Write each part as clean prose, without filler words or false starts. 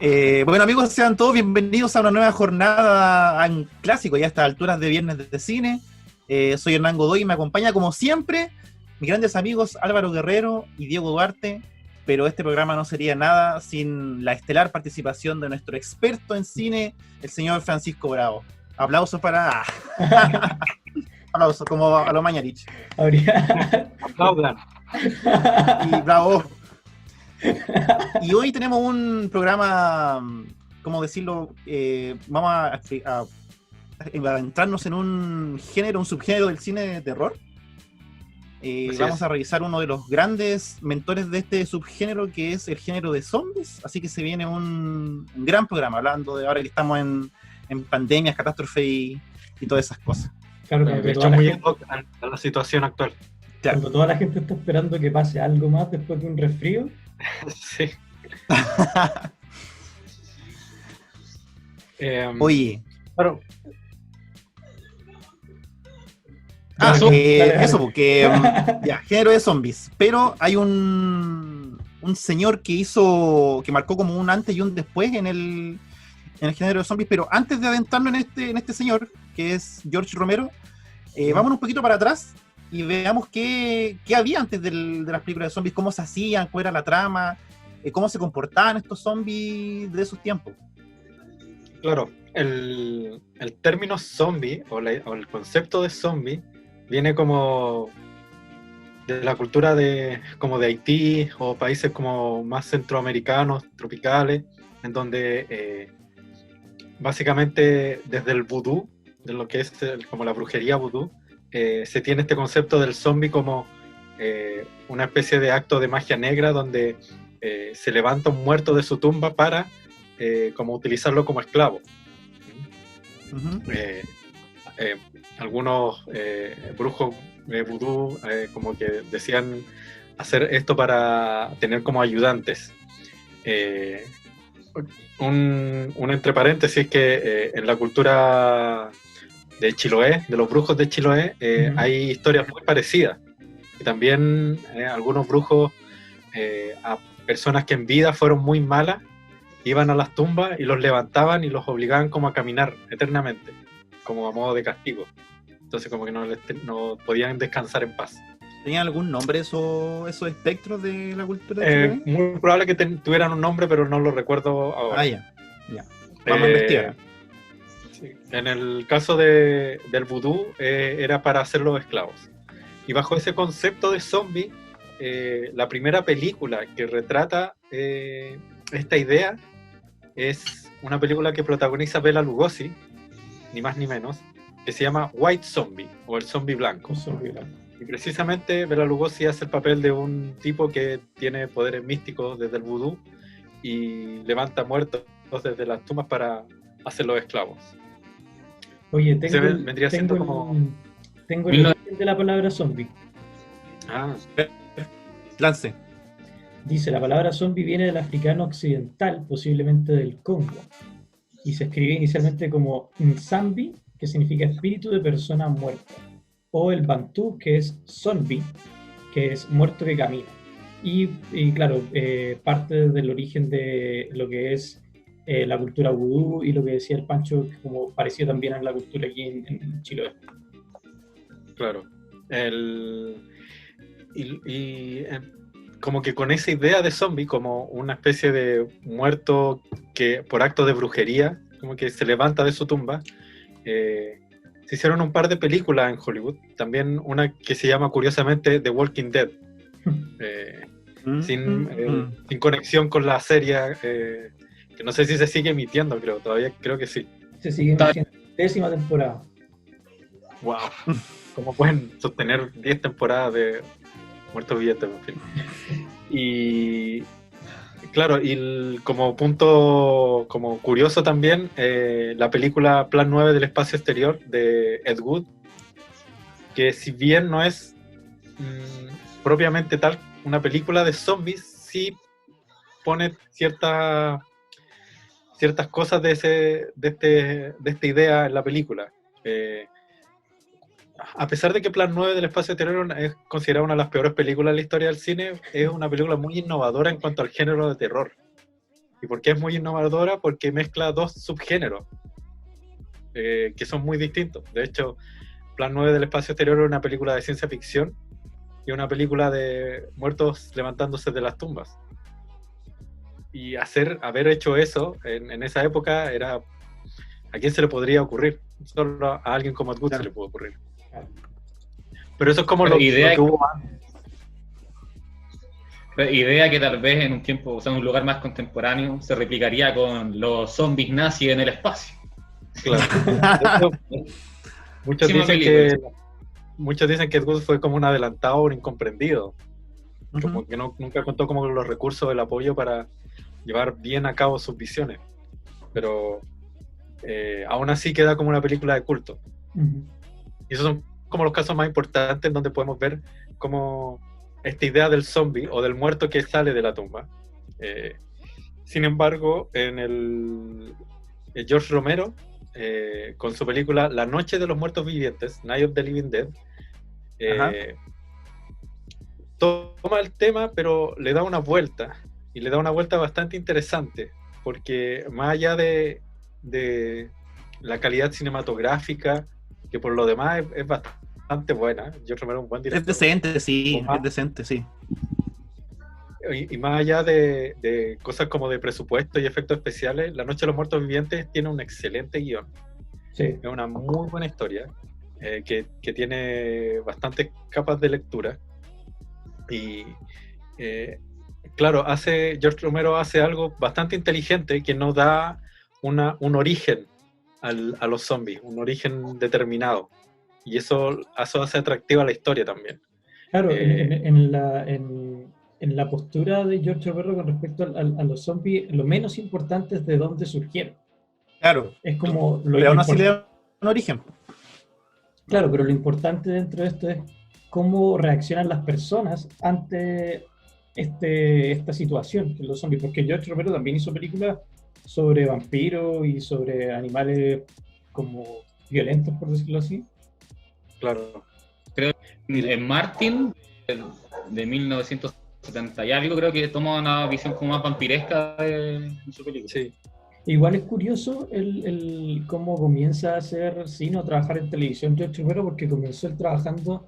Bueno amigos, sean todos bienvenidos a una nueva jornada en clásico, ya a estas alturas de viernes de cine. Soy Hernán Godoy y me acompaña como siempre mis grandes amigos Álvaro Guerrero y Diego Duarte, pero este programa no sería nada sin la estelar participación de nuestro experto en cine, el señor Francisco Bravo. Aplausos para... Aplausos, como a lo Mañarich. Aplaudan. Y bravo. Y hoy tenemos un programa, ¿cómo decirlo? Vamos a adentrarnos en un género, un subgénero del cine de terror. Vamos a revisar uno de los grandes mentores de este subgénero, que es el género de zombies. Así que se viene un gran programa, hablando de ahora que estamos en pandemias, catástrofe y todas esas cosas. Claro, de hecho, muy a la situación actual. Claro. Cuando toda la gente está esperando que pase algo más después de un resfrío. Sí. Oye. Claro. Eso, porque ya, género de zombies. Pero hay un señor que marcó como un antes y un después en el género de zombies. Pero antes de adentrarnos en este señor, que es George Romero, vámonos un poquito para atrás y veamos qué había antes de las películas de zombies, cómo se hacían, cuál era la trama, cómo se comportaban estos zombies de esos tiempos. Claro, el término zombie o el concepto de zombie viene como de la cultura como de Haití o países como más centroamericanos, tropicales, en donde básicamente desde el vudú, de lo que es como la brujería vudú, se tiene este concepto del zombie como una especie de acto de magia negra donde se levanta un muerto de su tumba para como utilizarlo como esclavo. Uh-huh. Algunos brujos vudú como que decían hacer esto para tener como ayudantes. Un entre paréntesis que en la cultura de Chiloé, de los brujos de Chiloé, hay historias muy parecidas. Y también algunos brujos a personas que en vida fueron muy malas, iban a las tumbas y los levantaban y los obligaban como a caminar eternamente, como a modo de castigo. Entonces como que no podían descansar en paz. ¿Tenían algún nombre esos espectros de la cultura de Chiloé? Muy probable que tuvieran un nombre, pero no lo recuerdo ahora. Ya. Vamos a investigar. Sí. En el caso del vudú era para hacerlos esclavos. Y bajo ese concepto de zombie, la primera película que retrata esta idea es una película que protagoniza Bela Lugosi, ni más ni menos, que se llama White Zombie, o el zombie blanco. Y precisamente Bela Lugosi hace el papel de un tipo que tiene poderes místicos desde el vudú y levanta muertos desde las tumbas para hacerlos esclavos. Oye, tengo el origen de la palabra zombie. Lance. Dice, la palabra zombie viene del africano occidental, posiblemente del Congo, y se escribe inicialmente como nzambi, que significa espíritu de persona muerta, o el bantú, que es zombie, que es muerto que camina. Y claro, parte del origen de lo que es la cultura vudú y lo que decía el Pancho, como pareció también en la cultura aquí en Chiloé. Claro. Como que con esa idea de zombie, como una especie de muerto que por acto de brujería, como que se levanta de su tumba, se hicieron un par de películas en Hollywood, también una que se llama curiosamente The Walking Dead, sin conexión con la serie, que no sé si se sigue emitiendo, creo que sí. Se sigue emitiendo, 10ª temporada. Wow, ¿cómo pueden sostener 10 temporadas de muertos vivientes? En fin. Y claro, como punto como curioso también, la película Plan 9 del espacio exterior de Ed Wood, que si bien no es propiamente tal una película de zombies, sí pone ciertas cosas de esta idea en la película. A pesar de que Plan 9 del espacio exterior es considerada una de las peores películas de la historia del cine, es una película muy innovadora en cuanto al género de terror. ¿Y por qué es muy innovadora? Porque mezcla dos subgéneros que son muy distintos. De hecho, Plan 9 del espacio exterior es una película de ciencia ficción y una película de muertos levantándose de las tumbas. Y haber hecho eso en esa época era... ¿A quién se le podría ocurrir? Solo a alguien como Ed Wood se le puede ocurrir. Pero eso es como lo que hubo antes. Idea que tal vez en un tiempo, o sea, en un lugar más contemporáneo, se replicaría con los zombies nazis en el espacio. Claro. Muchos dicen que Ed Wood fue como un adelantado, un incomprendido. Como que nunca contó como los recursos, el apoyo para llevar bien a cabo sus visiones. Pero aún así queda como una película de culto. Y esos son como los casos más importantes donde podemos ver cómo esta idea del zombie o del muerto que sale de la tumba. Sin embargo, George Romero, con su película La Noche de los Muertos Vivientes, Night of the Living Dead, toma el tema, pero le da una vuelta, y le da una vuelta bastante interesante, porque más allá de la calidad cinematográfica, que por lo demás es bastante buena, George Romero es un buen director. Es decente, sí. Y más allá de cosas como de presupuesto y efectos especiales, La Noche de los Muertos Vivientes tiene un excelente guión. Sí. Es una muy buena historia, que tiene bastantes capas de lectura. Y claro, George Romero hace algo bastante inteligente que nos da un origen a los zombies, un origen determinado. Y eso hace atractiva la historia también. Claro, en la postura de George Romero con respecto a los zombies, lo menos importante es de dónde surgieron. Claro. Es como lo aún así le da un origen. Claro, pero lo importante dentro de esto es cómo reaccionan las personas ante esta situación de los zombies, porque George Romero también hizo películas sobre vampiros y sobre animales como violentos, por decirlo así. Claro. Creo que en Martin, de 1970 y algo, creo que toma una visión como más vampiresca de su película. Sí. Igual es curioso el cómo comienza a hacer cine o trabajar en televisión George Romero, porque comenzó él trabajando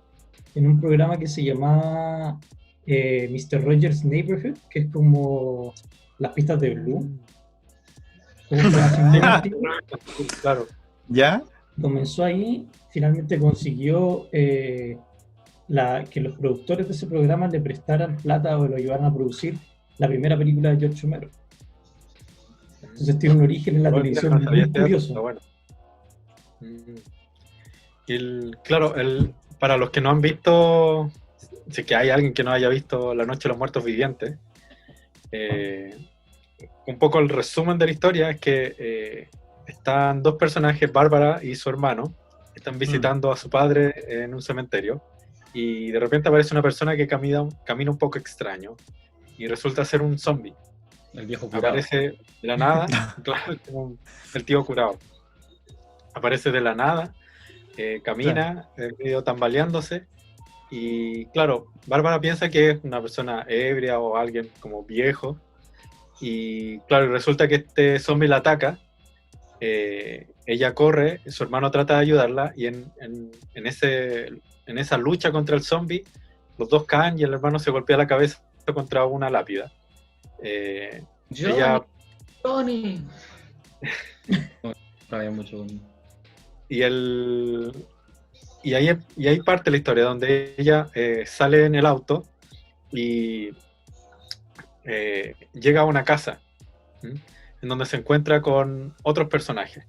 en un programa que se llamaba Mr. Rogers' Neighborhood, que es como las pistas de Blue. Claro. ¿Ya? Comenzó ahí, finalmente consiguió que los productores de ese programa le prestaran plata o lo ayudaran a producir la primera película de George Romero. Entonces tiene un origen en la televisión muy curioso. Bueno. Claro, para los que no han visto, si que hay alguien que no haya visto La Noche de los Muertos Vivientes, un poco el resumen de la historia es que están dos personajes, Bárbara y su hermano, están visitando a su padre en un cementerio, y de repente aparece una persona que camina un poco extraño y resulta ser un zombie. El viejo curado. Aparece de la nada, claro, como el tío curado. Aparece de la nada, camina, medio tambaleándose, y claro, Bárbara piensa que es una persona ebria o alguien como viejo, y claro, resulta que este zombie la ataca. Ella corre, su hermano trata de ayudarla, y en esa lucha contra el zombie, los dos caen y el hermano se golpea la cabeza contra una lápida. Johnny. Mucho. Y ahí parte la historia, donde ella sale en el auto y llega a una casa, en donde se encuentra con otros personajes.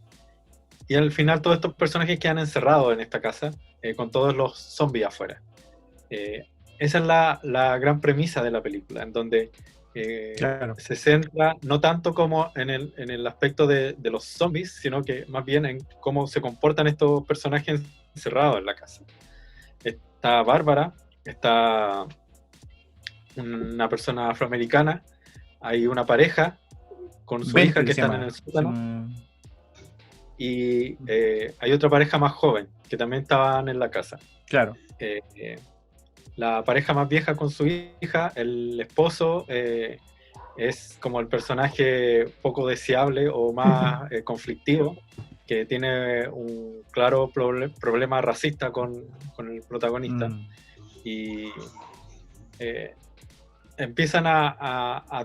Y al final todos estos personajes quedan encerrados en esta casa, con todos los zombies afuera. Esa es la gran premisa de la película, en donde claro, se centra no tanto como en el aspecto de los zombies, sino que más bien en cómo se comportan estos personajes encerrados en la casa. Está Bárbara, está una persona afroamericana, hay una pareja con su hija que están en el sótano, y hay otra pareja más joven que también estaban en la casa. Claro. La pareja más vieja con su hija, el esposo es como el personaje poco deseable o más conflictivo, que tiene un claro problema racista con el protagonista. Y empiezan a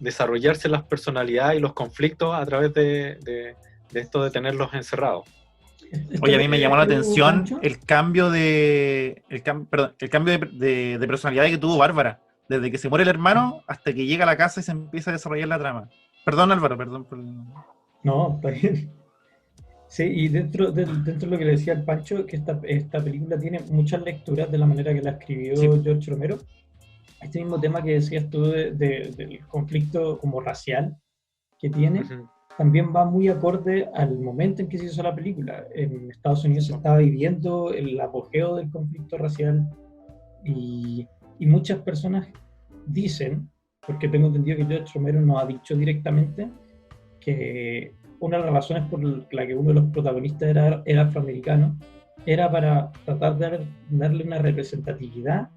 desarrollarse las personalidades y los conflictos a través de esto de tenerlos encerrados. Oye, a mí me llamó la atención Pancho, el cambio de personalidad que tuvo Bárbara, desde que se muere el hermano hasta que llega a la casa y se empieza a desarrollar la trama. Perdón, Álvaro, perdón por... No, está bien. Sí, y dentro de lo que le decía el Pancho, que esta película tiene muchas lecturas de la manera que la escribió Sí. George Romero. Este mismo tema que decías tú del conflicto como racial que tiene, Ujú. también va muy acorde al momento en que se hizo la película. En Estados Unidos se estaba viviendo el apogeo del conflicto racial y muchas personas dicen, porque tengo entendido que George Romero no ha dicho directamente, que una de las razones por la que uno de los protagonistas era afroamericano era para tratar de darle una representatividad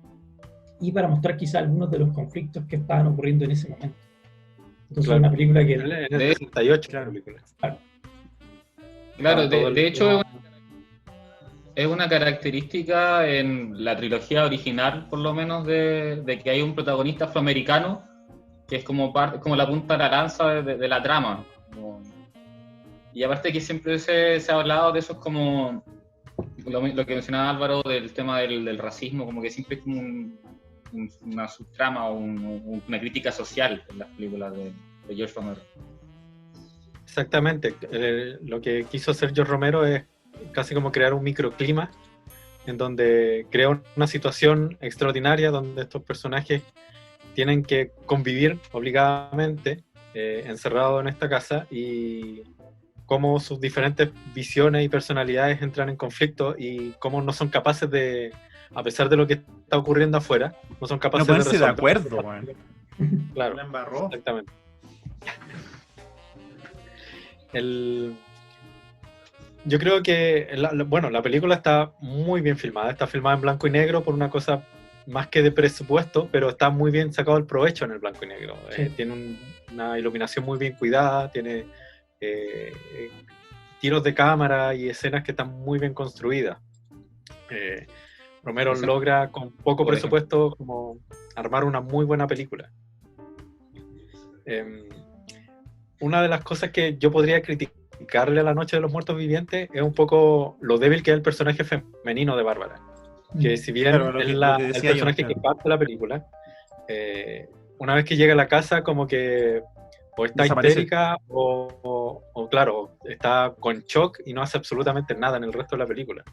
y para mostrar quizá algunos de los conflictos que estaban ocurriendo en ese momento. Entonces Claro. una película que... En el 68, Claro. la película. Claro, Estaba todo el de hecho tema- es una característica en la trilogía original, por lo menos, de que hay un protagonista afroamericano que es como la punta de la lanza de la trama. Y aparte que siempre se ha hablado de eso, es como lo que mencionaba Álvaro del tema del racismo, como que siempre es como una subtrama o una crítica social en las películas de George Romero. Exactamente. Lo que quiso hacer George Romero es casi como crear un microclima en donde crea una situación extraordinaria donde estos personajes tienen que convivir obligadamente encerrados en esta casa y cómo sus diferentes visiones y personalidades entran en conflicto y cómo no son capaces de, a pesar de lo que está ocurriendo afuera, no son No capaces de ponerse de resolver. acuerdo, weón. Claro, La embarró. exactamente. Yo creo que la película está muy bien filmada, está filmada en blanco y negro por una cosa más que de presupuesto, pero está muy bien sacado el provecho en el blanco y negro. Sí. Tiene una iluminación muy bien cuidada, tiene tiros de cámara y escenas que están muy bien construidas. Romero Exacto. logra con poco Por presupuesto como armar una muy buena película. Una de las cosas que yo podría criticarle a La Noche de los Muertos Vivientes es un poco lo débil que es el personaje femenino de Bárbara. Que si bien Claro, lo es que el decía yo, personaje claro. que parte la película, una vez que llega a la casa como que o está Desaparece. histérica o claro, está con shock y no hace absolutamente nada en el resto de la película.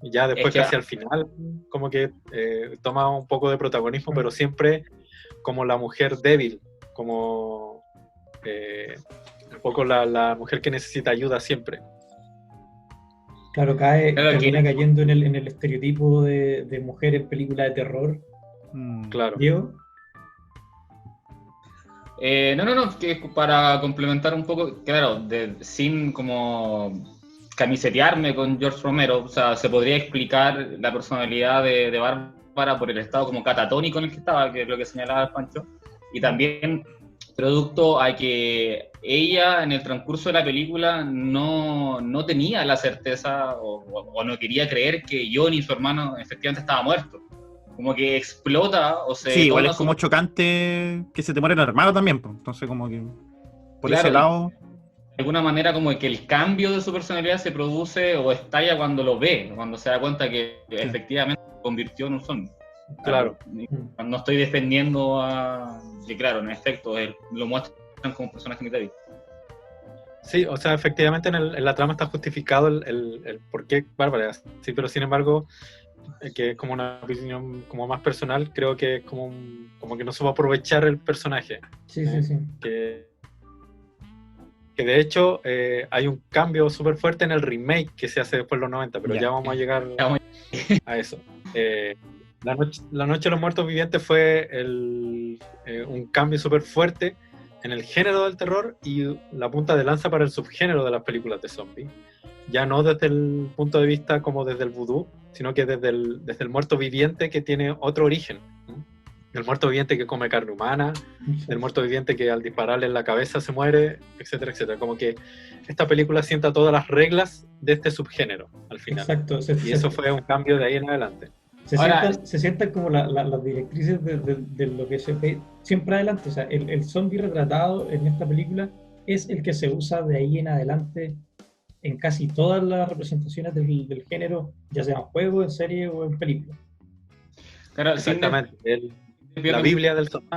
Y ya después Es que- casi al final como que toma un poco de protagonismo, pero siempre como la mujer débil, como un poco la mujer que necesita ayuda siempre. Claro, Claro, termina que- cayendo en el estereotipo de mujer en película de terror. Claro. Diego, No, que para complementar un poco, claro, sin como camisetearme con George Romero, o sea, se podría explicar la personalidad de Bárbara por el estado como catatónico en el que estaba, que es lo que señalaba Pancho, y también producto a que ella en el transcurso de la película no tenía la certeza o no quería creer que Johnny, su hermano, efectivamente estaba muerto. Como que explota o se Sí, igual toma es como chocante que se te muere el hermano también, pues. Entonces como que por Claro, ese lado... de alguna manera como que el cambio de su personalidad se produce o estalla cuando lo ve, cuando se da cuenta que efectivamente se convirtió en un zombie. Claro. No estoy defendiendo a... que claro, en efecto, lo muestran como un personaje muy débil. Sí, o sea, efectivamente en la trama está justificado el por qué Bárbara es así, pero sin embargo, que es como una opinión como más personal, creo que es como que no supo aprovechar el personaje. sí. Que de hecho hay un cambio súper fuerte en el remake que se hace después de los 90, pero ya vamos a llegar a eso. La Noche de los Muertos Vivientes fue un cambio súper fuerte en el género del terror y la punta de lanza para el subgénero de las películas de zombies. Ya no desde el punto de vista como desde el vudú, sino que desde el muerto viviente que tiene otro origen. el muerto viviente que come carne humana, el muerto viviente que al dispararle en la cabeza se muere, etcétera, etcétera. Como que esta película sienta todas las reglas de este subgénero al final. Exacto. Y eso fue un cambio de ahí en adelante. Se sientan como las directrices de lo que se ve siempre adelante. O sea, el zombie retratado en esta película es el que se usa de ahí en adelante en casi todas las representaciones del género, ya sea en juego, en serie o en película. Claro, exactamente. La Biblia del zombie.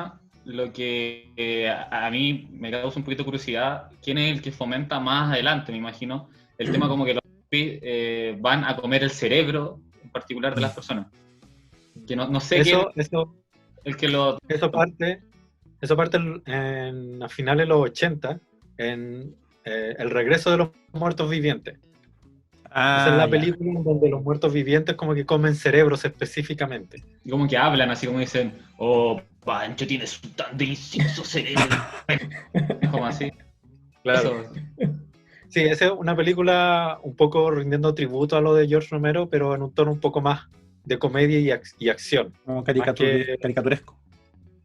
Lo que a mí me causa un poquito de curiosidad, ¿quién es el que fomenta más adelante, me imagino? El tema como que los zombies van a comer el cerebro en particular de las personas. Que no sé eso, qué el que lo... Eso parte a finales de los 80 en El regreso de los muertos vivientes. Esa es la película en donde los muertos vivientes como que comen cerebros específicamente. Y como que hablan así como dicen, oh, Pancho, tienes un tan delicioso cerebro. Como así. Claro. Sí, esa es una película un poco rindiendo tributo a lo de George Romero, pero en un tono un poco más de comedia y acción. Como caricaturesco.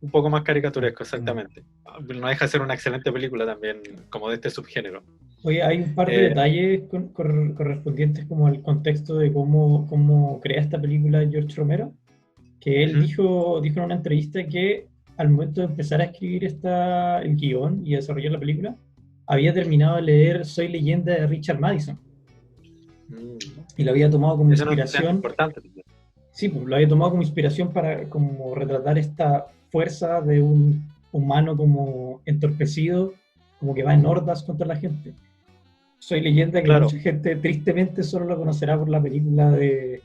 Un poco más caricaturesco, exactamente. No deja de ser una excelente película también, como de este subgénero. Oye, hay un par de detalles correspondientes como al contexto de cómo crea esta película George Romero, que él dijo en una entrevista que al momento de empezar a escribir el guión y a desarrollar la película, había terminado de leer Soy Leyenda de Richard Madison. Y lo había tomado como inspiración. Importante. Sí, pues lo había tomado como inspiración para como retratar esta fuerza de un humano como entorpecido, como que va en hordas contra la gente. Soy Leyenda, que mucha gente tristemente solo lo conocerá por la película de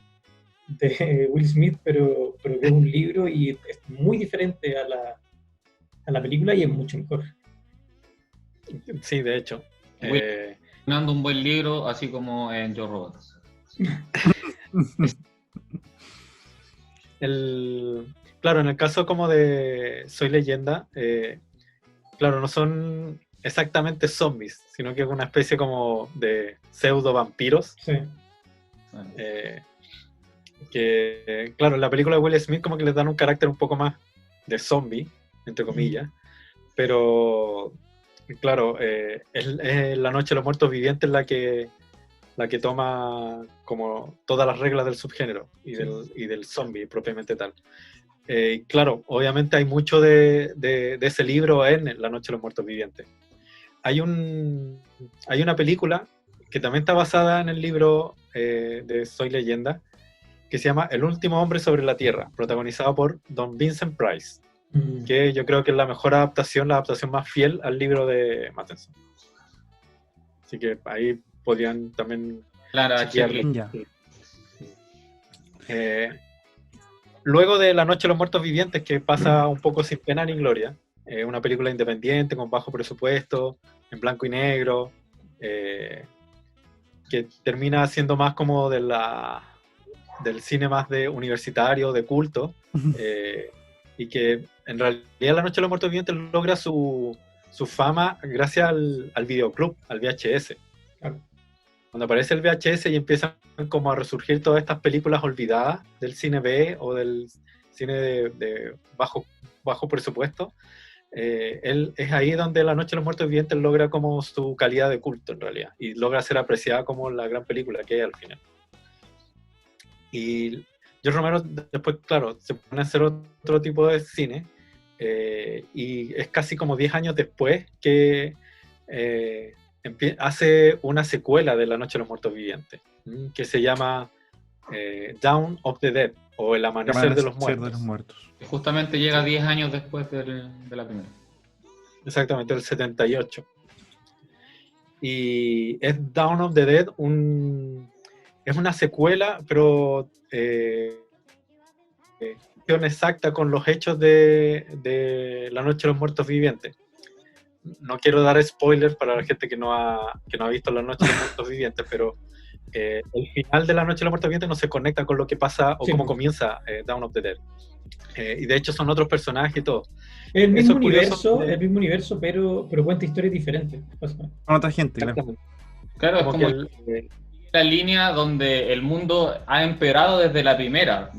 Will Smith, pero que es un libro y es muy diferente a la película y es mucho mejor. Sí, de hecho. Ganando un buen libro, así como en Yo Robot. Claro, en el caso como de Soy Leyenda, claro, no son exactamente zombies, sino que es una especie como de pseudo vampiros. Sí. Que, claro, en la película de Will Smith como que les dan un carácter un poco más de zombie, entre comillas, pero claro, es La Noche de los Muertos Vivientes la que toma como todas las reglas del subgénero y del zombie propiamente tal. Claro, obviamente hay mucho de ese libro en La Noche de los Muertos Vivientes. Hay una película que también está basada en el libro de Soy Leyenda, que se llama El último hombre sobre la Tierra, protagonizado por Don Vincent Price, que yo creo que es la mejor adaptación, la adaptación más fiel al libro de Matheson. Así que ahí podrían también... Claro, luego de La Noche de los Muertos Vivientes, que pasa un poco sin pena ni gloria, una película independiente, con bajo presupuesto, en blanco y negro, que termina siendo más como del cine más de universitario, de culto, y que en realidad La Noche de los Muertos Vivientes logra su fama gracias al videoclub, al VHS. Claro. Cuando aparece el VHS y empiezan como a resurgir todas estas películas olvidadas del cine B o del cine de bajo presupuesto, es ahí donde La Noche de los Muertos Vivientes logra como su calidad de culto en realidad, y logra ser apreciada como la gran película que hay al final. Y George Romero después, claro, se pone a hacer otro tipo de cine, y es casi como 10 años después que hace una secuela de La Noche de los Muertos Vivientes, que se llama Dawn of the Dead, o El Amanecer de los Muertos. Justamente llega 10 años después de la primera. Exactamente, el 78. Y es Dawn of the Dead, es una secuela, pero exacta con los hechos de La Noche de los Muertos Vivientes. No quiero dar spoilers para la gente que no ha visto La Noche de los Muertos Vivientes, pero el final de La Noche de los Muertos Vivientes no se conecta con lo que pasa o cómo comienza Dawn of the Dead. Y de hecho son otros personajes y todo. El mismo universo, pero cuenta historias diferentes. Con otra gente, claro. Claro, es como la línea donde el mundo ha empeorado desde la primera.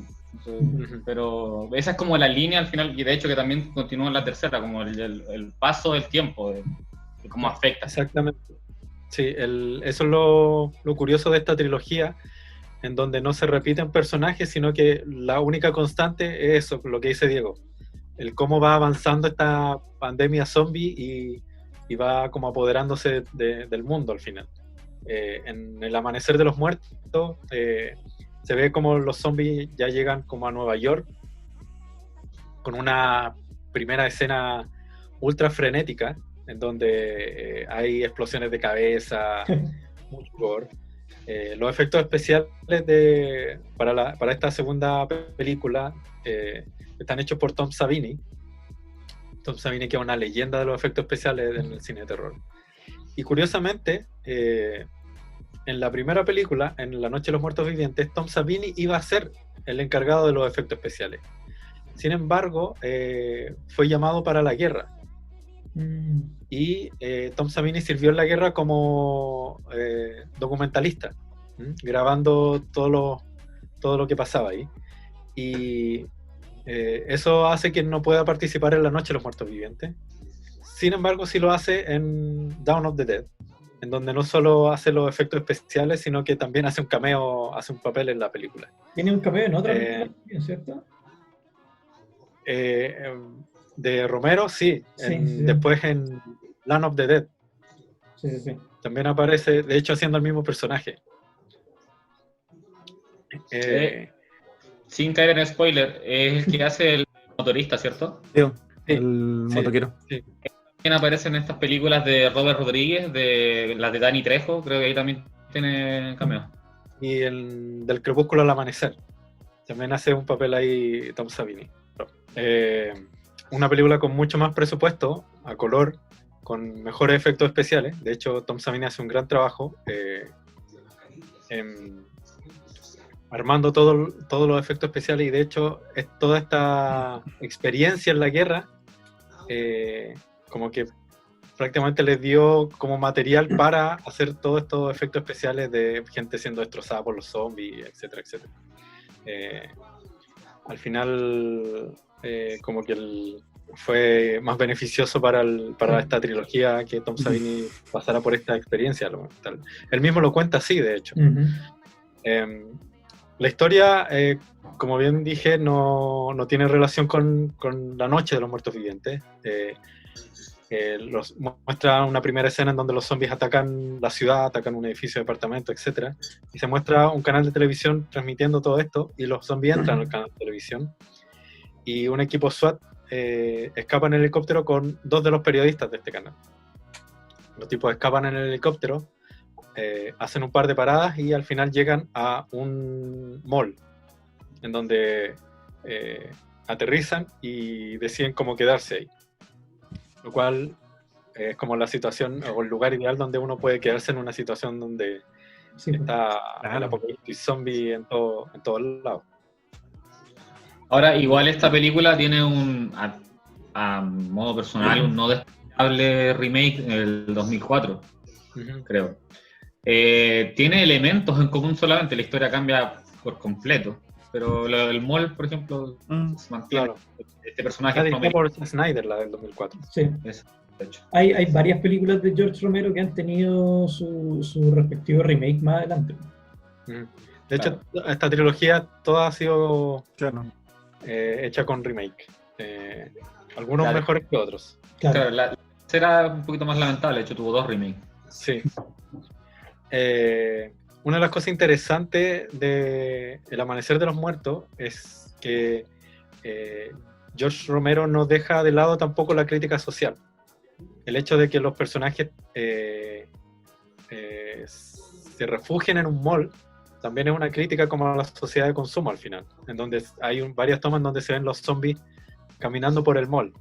Pero esa es como la línea al final, y de hecho que también continúa en la tercera, como el paso del tiempo, de cómo afecta. Exactamente. Sí, eso es lo curioso de esta trilogía, en donde no se repiten personajes, sino que la única constante es eso, lo que dice Diego, el cómo va avanzando esta pandemia zombie y va como apoderándose del mundo al final. En el amanecer de los muertos se ve como los zombies ya llegan como a Nueva York, con una primera escena ultra frenética, en donde hay explosiones de cabeza, mucho gore. Los efectos especiales para esta segunda película están hechos por Tom Savini. Tom Savini, que es una leyenda de los efectos especiales en el cine de terror. Y curiosamente, en la primera película, en La Noche de los Muertos Vivientes, Tom Savini iba a ser el encargado de los efectos especiales. Sin embargo, fue llamado para la guerra. Y Tom Savini sirvió en la guerra como documentalista, grabando todo lo que pasaba ahí. Y eso hace que no pueda participar en La Noche de los Muertos Vivientes. Sin embargo, sí lo hace en Dawn of the Dead, en donde no solo hace los efectos especiales, sino que también hace un cameo, hace un papel en la película. Tiene un cameo en otra película, ¿cierto? De Romero, sí. Sí. Después en Land of the Dead. Sí. También aparece, de hecho, haciendo el mismo personaje. Sin caer en spoiler, es el que hace el motorista, ¿cierto? Sí, el motoquero. Sí. También aparece en estas películas de Robert Rodríguez, de las de Danny Trejo, creo que ahí también tiene cameo. Y del Crepúsculo al Amanecer. También hace un papel ahí Tom Savini. Una película con mucho más presupuesto, a color, con mejores efectos especiales. De hecho, Tom Savini hace un gran trabajo armando todos los efectos especiales, y de hecho toda esta experiencia en la guerra como que prácticamente les dio como material para hacer todos estos efectos especiales de gente siendo destrozada por los zombies, etcétera, etcétera. Al final como que fue más beneficioso para esta trilogía que Tom Savini pasara por esta experiencia. Él mismo lo cuenta así, de hecho. La historia, como bien dije, no tiene relación con La Noche de los Muertos Vivientes. Muestra una primera escena en donde los zombies atacan la ciudad, atacan un edificio de departamento, etc. Y se muestra un canal de televisión transmitiendo todo esto, y los zombies entran al canal de televisión. Y un equipo SWAT escapa en el helicóptero con 2 de los periodistas de este canal. Los tipos escapan en el helicóptero, hacen un par de paradas y al final llegan a un mall en donde aterrizan y deciden cómo quedarse ahí, lo cual es como la situación o el lugar ideal donde uno puede quedarse en una situación donde está el apocalipsis zombie en todos lados. Ahora, igual esta película tiene a modo personal, un no destacable remake en el 2004, creo. Tiene elementos en común solamente, la historia cambia por completo, pero el mall, por ejemplo, se mantiene. Claro. Este personaje es por Snyder, la del 2004. Sí. De hecho. Hay varias películas de George Romero que han tenido su respectivo remake más adelante. De hecho, esta trilogía toda ha sido hecha con remake. Algunos mejores que otros. Claro, la tercera un poquito más lamentable, de hecho tuvo 2 remakes. Sí. Una de las cosas interesantes de El Amanecer de los Muertos es que George Romero no deja de lado tampoco la crítica social. El hecho de que los personajes se refugien en un mall también es una crítica como a la sociedad de consumo al final, en donde hay varias tomas en donde se ven los zombies caminando por el mall.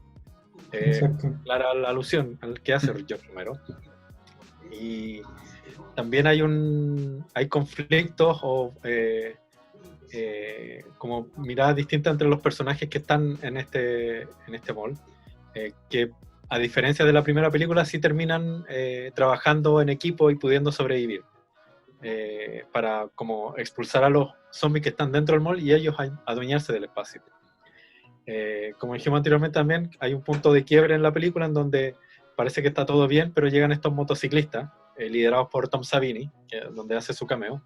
Clara la alusión al que hace George Romero. Y también hay conflictos o como miradas distintas entre los personajes que están en este mall, que a diferencia de la primera película sí terminan trabajando en equipo y pudiendo sobrevivir. para como expulsar a los zombies que están dentro del mall y ellos adueñarse del espacio. Como dijimos anteriormente también, hay un punto de quiebre en la película en donde parece que está todo bien, pero llegan estos motociclistas, liderados por Tom Savini, donde hace su cameo,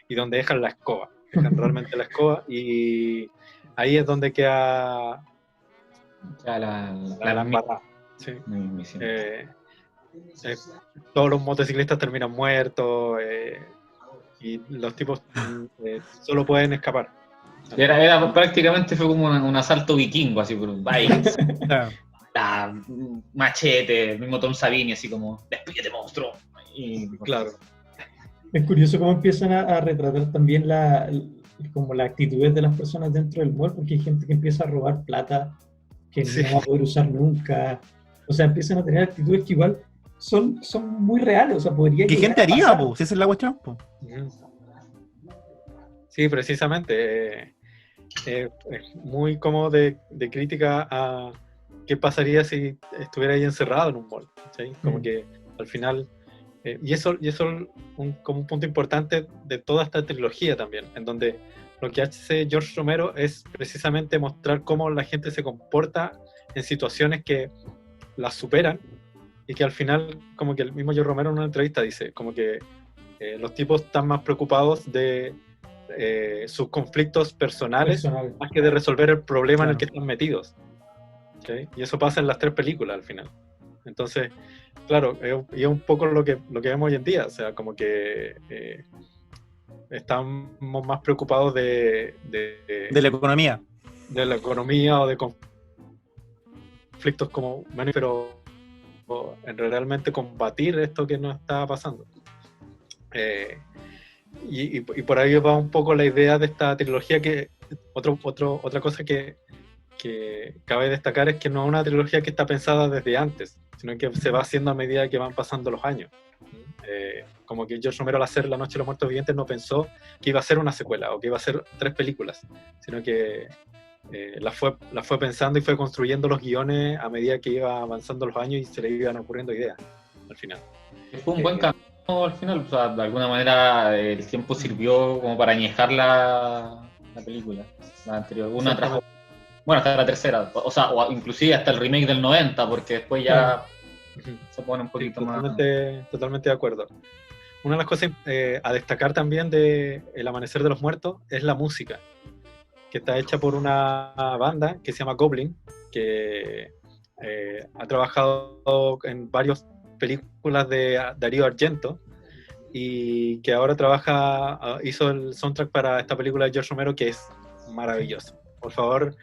y donde dejan la escoba, dejan realmente la escoba, y ahí es donde queda la embarrada. Sí. Todos los motociclistas terminan muertos, y los tipos solo pueden escapar. Era prácticamente fue como un asalto vikingo, así por bikes, machete, el mismo Tom Savini, así como, despídete, monstruo. Y, claro. Es curioso cómo empiezan a retratar también como las actitudes de las personas dentro del mall, porque hay gente que empieza a robar plata que no va a poder usar nunca. O sea, empiezan a tener actitudes que igual son muy reales. O sea, podría ¿Qué gente haría, po? Si esa es la cuestión, po. Sí, precisamente. Es muy como de crítica a qué pasaría si estuviera ahí encerrado en un mall, ¿sí? Como que al final, y eso como un punto importante de toda esta trilogía también, en donde lo que hace George Romero es precisamente mostrar cómo la gente se comporta en situaciones que las superan y que al final, como que el mismo George Romero en una entrevista dice, como que los tipos están más preocupados de sus conflictos personales más que de resolver el problema en el que están metidos. ¿Okay? Y eso pasa en las 3 películas al final. Entonces, claro, es un poco lo que vemos hoy en día, o sea, como que estamos más preocupados de la economía. De la economía o de conflictos como pero realmente combatir esto que nos está pasando. Y por ahí va un poco la idea de esta trilogía, que otra cosa que cabe destacar es que no es una trilogía que está pensada desde antes, sino que se va haciendo a medida que van pasando los años. Como que George Romero al hacer La Noche de los Muertos Vivientes no pensó que iba a ser una secuela o que iba a ser 3 películas, sino que la fue pensando y fue construyendo los guiones a medida que iba avanzando los años y se le iban ocurriendo ideas al final. Fue un buen camino al final, o sea, de alguna manera el tiempo sirvió como para añejar la película, la anterior, una tras otra. Bueno, hasta la tercera, o sea, o inclusive hasta el remake del 90, porque después ya se pone un poquito más... Totalmente de acuerdo. Una de las cosas a destacar también de El Amanecer de los Muertos es la música, que está hecha por una banda que se llama Goblin, que ha trabajado en varias películas de Darío Argento y que ahora hizo el soundtrack para esta película de George Romero, que es maravilloso. Por favor,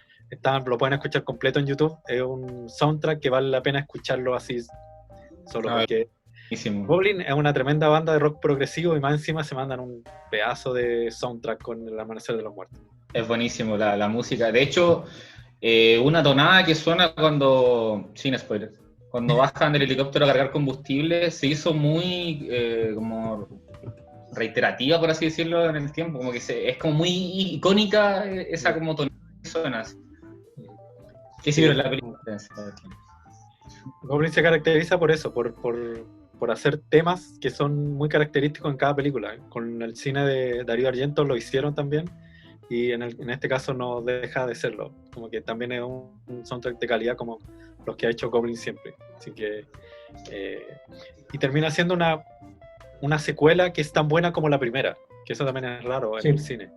lo pueden escuchar completo en YouTube. Es un soundtrack que vale la pena escucharlo así solo, porque Goblin es una tremenda banda de rock progresivo y más encima se mandan un pedazo de soundtrack con El Amanecer de los Muertos. Es buenísimo la música. De hecho, una tonada que suena sin spoiler, cuando bajan del helicóptero a cargar combustible, se hizo muy como reiterativa, por así decirlo, en el tiempo. Como que es como muy icónica esa como tonada que suena así. ¿Qué se vio en la película? Goblin se caracteriza por eso, por hacer temas que son muy característicos en cada película. Con el cine de Darío Argento lo hicieron también, y en este caso no deja de serlo. Como que también es un soundtrack de calidad como los que ha hecho Goblin siempre. Así que y termina siendo una secuela que es tan buena como la primera, que eso también es raro en el cine.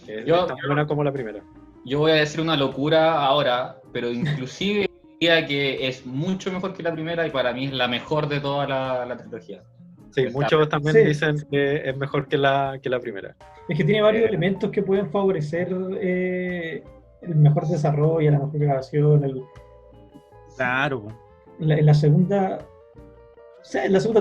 Es tan buena como la primera. Yo voy a decir una locura ahora, pero inclusive diría que es mucho mejor que la primera y para mí es la mejor de toda la trilogía. Sí, muchos también dicen que es mejor que la primera. Es que tiene varios elementos que pueden favorecer el mejor desarrollo, la mejor grabación. Claro. En la segunda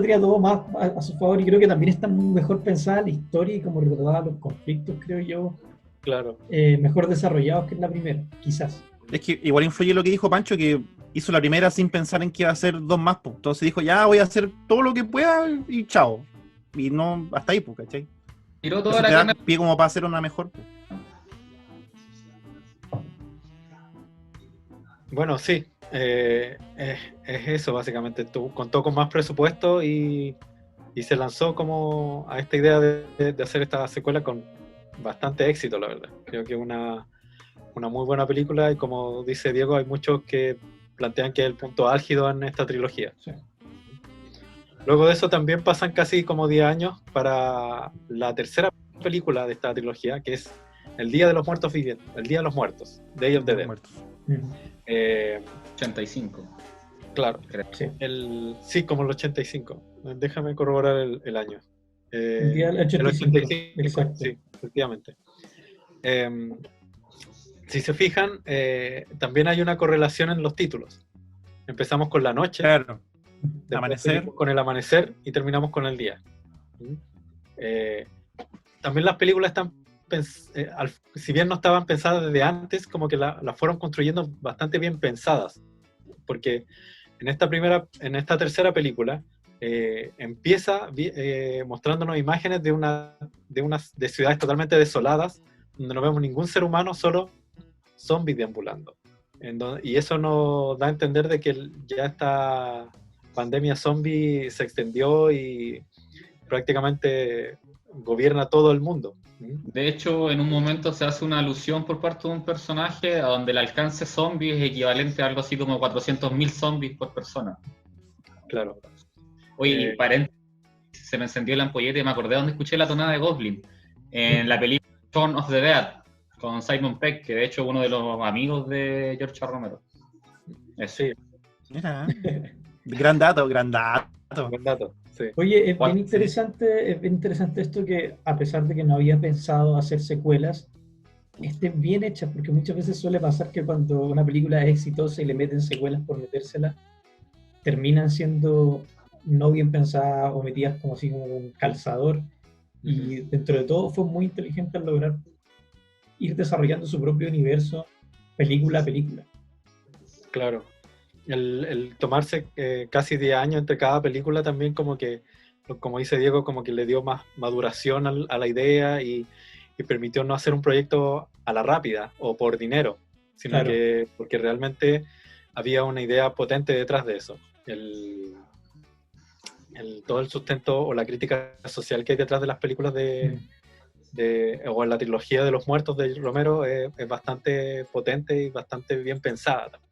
tenía todo más a su favor, y creo que también está mejor pensada la historia y como retratada los conflictos, creo yo. Claro. Mejor desarrollados que en la primera, quizás. Es que igual influye lo que dijo Pancho, que hizo la primera sin pensar en que iba a hacer 2 más, pues. Entonces dijo, ya voy a hacer todo lo que pueda y chao. Y no, hasta ahí, pues, ¿cachai? Tiró toda la da pie como para hacer una mejor, pues. Bueno, sí. Es eso, básicamente. Contó con más presupuesto y y se lanzó como a esta idea de hacer esta secuela con bastante éxito, la verdad. Creo que es una muy buena película y como dice Diego, hay muchos que plantean que es el punto álgido en esta trilogía. Sí. Luego de eso también pasan casi como 10 años para la tercera película de esta trilogía, que es El Día de los Muertos Vivientes, El Día de los Muertos, Day of the Dead. Muertos. Ujú. 85. Claro, Sí. sí, como el 85. Déjame corroborar el año. El día del El 85, 85, exacto. sí, efectivamente. Si se fijan, también hay una correlación en los títulos. Empezamos con la noche, Claro. después Amanecer. seguimos con el amanecer y terminamos con el día. También las películas están, si bien no estaban pensadas desde antes, como que las fueron construyendo bastante bien pensadas, porque en esta tercera película empieza mostrándonos imágenes de ciudades totalmente desoladas, donde no vemos ningún ser humano, solo zombies deambulando. Y eso nos da a entender de que ya esta pandemia zombie se extendió y prácticamente gobierna todo el mundo. De hecho, en un momento se hace una alusión por parte de un personaje a donde el alcance zombie es equivalente a algo así como 400.000 zombies por persona. Claro. Oye, paréntesis, se me encendió la ampolleta y me acordé donde escuché la tonada de Goblin. En la película Shaun of the Dead, con Simon Pegg, que de hecho es uno de los amigos de George Romero. Sí, Mira. Gran dato, gran dato. buen dato. Sí. Oye, es bien Sí. interesante esto que, a pesar de que no había pensado hacer secuelas, estén bien hechas, porque muchas veces suele pasar que cuando una película es exitosa y le meten secuelas por metérselas, terminan siendo no bien pensadas o metidas como así como un calzador. Y dentro de todo fue muy inteligente al lograr ir desarrollando su propio universo película a película. Claro. El tomarse casi 10 años entre cada película también como que, como dice Diego, como que le dio más maduración a la idea y permitió no hacer un proyecto a la rápida o por dinero, sino Claro. que porque realmente había una idea potente detrás de eso. Todo el sustento o la crítica social que hay detrás de las películas o la trilogía de los muertos de Romero es bastante potente y bastante bien pensada también.